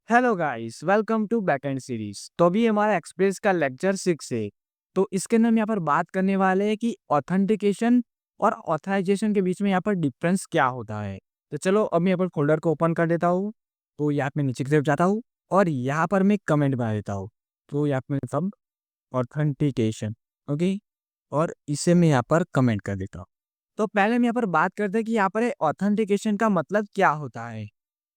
Hello guys, welcome to backend series. तो अभी हमारा एक्सप्रेस का लेक्चर 6 है। तो इसके अंदर हम यहाँ पर बात करने वाले हैं कि ऑथेंटिकेशन और ऑथराइजेशन के बीच में यहाँ पर डिफरेंस क्या होता है। तो चलो अब मैं यहाँ पर फोल्डर को ओपन कर देता हूँ। तो यहाँ पे नीचे की तरफ जाता हूँ और यहाँ पर मैं कमेंट बना देता हूँ। तो यहाँ पे सब ऑथेंटिकेशन, ओके, और इसे मैं यहाँ पर कमेंट कर देता हूँ। तो पहले हम यहाँ पर बात करते हैं कि यहाँ पर ऑथेंटिकेशन का मतलब क्या होता है।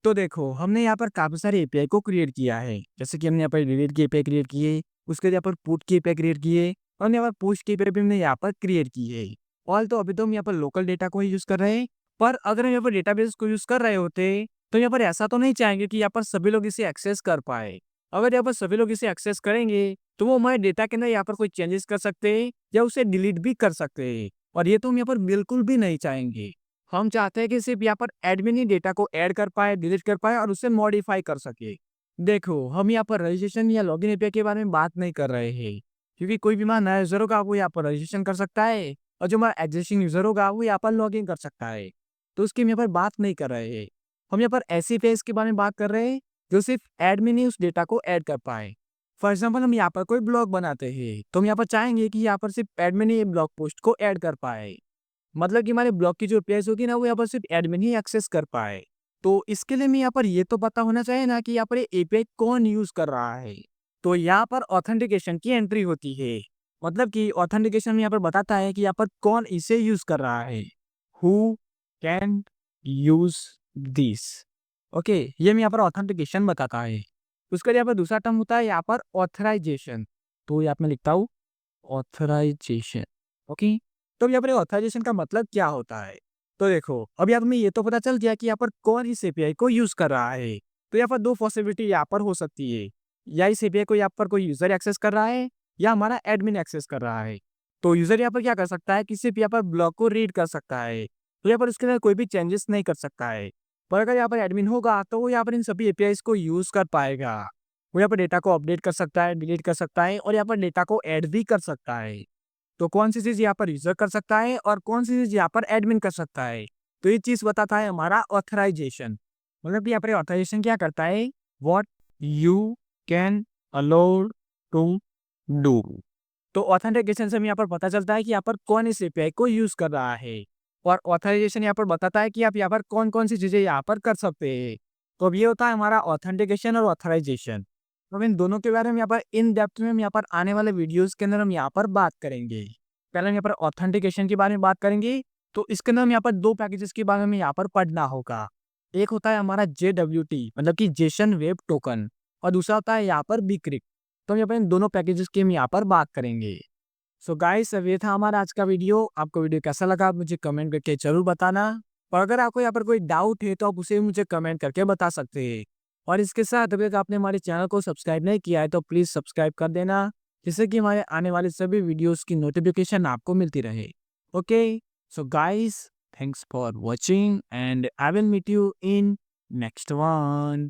तो देखो, हमने यहाँ पर काफ़ी सारे एपीआई को क्रिएट किया है। जैसे कि हमने यहाँ पर डिलीट की एपीआई क्रिएट की है, उसके बाद यहाँ पर पुट की एपीआई क्रिएट की है, और यहाँ पर पुश की एपीआई भी हमने यहाँ पर क्रिएट की है। ऑल तो अभी तो हम यहाँ पर लोकल डेटा को ही यूज़ कर रहे हैं, पर अगर हम यहाँ पर डेटाबेस को यूज़ कर रहे होते, तो यहाँ पर ऐसा तो नहीं चाहेंगे कि यहाँ पर सभी लोग इसे एक्सेस कर पाए। अगर यहाँ पर सभी लोग इसे एक्सेस करेंगे, तो वो हमारे डेटा के अंदर यहाँ पर कोई चेंजेस कर सकते हैं या उसे डिलीट भी कर सकते हैं, और ये तो हम यहाँ पर बिल्कुल भी नहीं चाहेंगे। हम चाहते हैं कि सिर्फ यहाँ पर एडमिन ही डेटा को ऐड कर पाए, डिलीट कर पाए और उसे मॉडिफाई कर सके। देखो, हम यहाँ पर रजिस्ट्रेशन या लॉगिन एपीआई के बारे में बात नहीं कर रहे हैं, क्योंकि कोई भी हमारा नया यूजर होगा वो यहाँ पर रजिस्ट्रेशन कर सकता है, और जो हमारा एग्जिस्टिंग यूजर होगा वो यहाँ पर लॉगिन कर सकता है। तो उसकी हम यहाँ पर बात नहीं कर रहे हैं। हम यहाँ पर ऐसी फेस के बारे में बात कर रहे हैं जो सिर्फ एडमिन ही उस डेटा को ऐड कर पाए। फॉर एग्जाम्पल, हम यहाँ पर कोई ब्लॉग बनाते हैं, तो हम यहाँ पर चाहेंगे कि यहाँ पर सिर्फ एडमिन ही ब्लॉग पोस्ट को ऐड कर पाए। मतलब कि हमारे ब्लॉग की जो एपीआई होगी ना, वो यहाँ पर सिर्फ एडमिन ही एक्सेस कर पाए। तो इसके लिए मैं यहाँ पर ये तो पता होना चाहिए ना कि यहाँ पर एपीआई कौन यूज कर रहा है। तो यहाँ पर ऑथेंटिकेशन की एंट्री होती है। मतलब कि ऑथेंटिकेशन में यहाँ पर बताता है कि यहाँ पर कौन इसे यूज कर रहा है। Who can use this, okay, ये मैं यहाँ पर ऑथेंटिकेशन बताता है। उसके लिए यहाँ पर दूसरा टर्म होता है यहाँ पर ऑथराइजेशन। तो यहाँ पे मैं लिखता हूँ ऑथराइजेशन, ओके। तो यहाँ पर ऑथराइजेशन का मतलब क्या होता है। तो देखो, अब यहाँ में ये तो पता चल गया कि यहाँ पर कौन इस एपीआई को यूज कर रहा है। तो यहाँ पर दो पॉसिबिलिटी यहाँ पर हो सकती है। या इस एपीआई को यहाँ पर कोई यूजर एक्सेस कर रहा है, या हमारा एडमिन एक्सेस कर रहा है। तो यूजर यहाँ पर क्या कर सकता है कि सिर्फ यहाँ पर ब्लॉग को रीड कर सकता है, तो यहाँ पर उसके अंदर कोई भी चेंजेस नहीं कर सकता है। पर अगर यहाँ पर एडमिन होगा तो वो यहाँ पर इन सभी एपीआई को यूज कर पाएगा। वो यहाँ पर डेटा को अपडेट कर सकता है, डिलीट कर सकता है, और यहाँ पर डेटा को ऐड भी कर सकता है। तो कौन सी चीज यहाँ पर यूजर कर सकता है और कौन सी चीज यहाँ पर एडमिन कर सकता है, तो ये चीज बताता है हमारा ऑथराइजेशन। मतलब कि यहाँ पर ऑथराइजेशन क्या करता है, what you can allow to do. तो ऑथेंटिकेशन से हमें यहाँ पर पता चलता है कि यहाँ पर कौन इस एपीआई को यूज कर रहा है, और ऑथराइजेशन यहाँ पर बताता है कि आप यहाँ पर कौन कौन सी चीजें यहाँ पर कर सकते हैं। तो अब ये होता है हमारा ऑथेंटिकेशन और ऑथराइजेशन। तो हम इन दोनों के बारे में यहाँ पर इन डेप्थ में हम यहाँ पर आने वाले वीडियोस के अंदर हम यहाँ पर बात करेंगे। पहले हम यहाँ पर ऑथेंटिकेशन के बारे में बात करेंगे। तो इसके अंदर हम यहाँ पर दो पैकेजेस के बारे में यहाँ पर पढ़ना होगा। एक होता है हमारा JWT, मतलब कि जेसन वेब टोकन, और दूसरा होता है यहाँ पर बिक्रिक। तो हम यहाँ पर इन दोनों पैकेजेस की हम यहाँ पर बात करेंगे। सो गाइस, अब ये था हमारा आज का वीडियो। आपको वीडियो कैसा लगा आप मुझे कमेंट करके जरूर बताना। और अगर आपको यहाँ पर कोई डाउट है तो आप उसे मुझे कमेंट करके बता सकते हैं। और इसके साथ अभी तक आपने हमारे चैनल को सब्सक्राइब नहीं किया है तो प्लीज़ सब्सक्राइब कर देना, जिससे कि हमारे आने वाले सभी वीडियोस की नोटिफिकेशन आपको मिलती रहे। Okay, so guys, thanks for watching and I will meet you in next one.